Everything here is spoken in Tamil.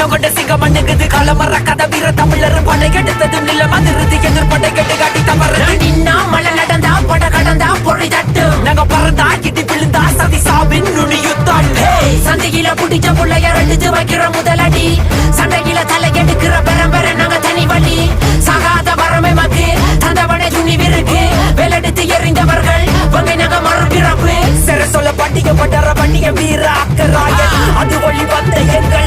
கொண்ட சிங்க மண்ணுக்குது காலமர கதை வீர தமிழர் படை கெடுத்ததும் நில மதிர்ந்து எதிர்படை கெட்டு காட்டி தவறு நின்னா மழை நடந்தா பட கடந்தா பொறி தட்டு நாங்க பறந்தா கிட்டி விழுந்தா சதி சாவின் நுனி யுத்தம் சந்தையில புடிச்ச புள்ளைய ரெண்டு வைக்கிற முதலடி சண்டையில தலை எடுக்கிற பெரம்பெற நாங்க தனி வழி சாகாத வரமை மக்கு தந்தவனை துணிவிருக்கு வேலெடுத்து எறிந்தவர்கள் வங்கை நாங்க மறுபிறப்பு சிற சொல்ல பண்டிகை பட்டற வண்டிய வீர அக்கராயன் அது வழி வந்த எங்கள்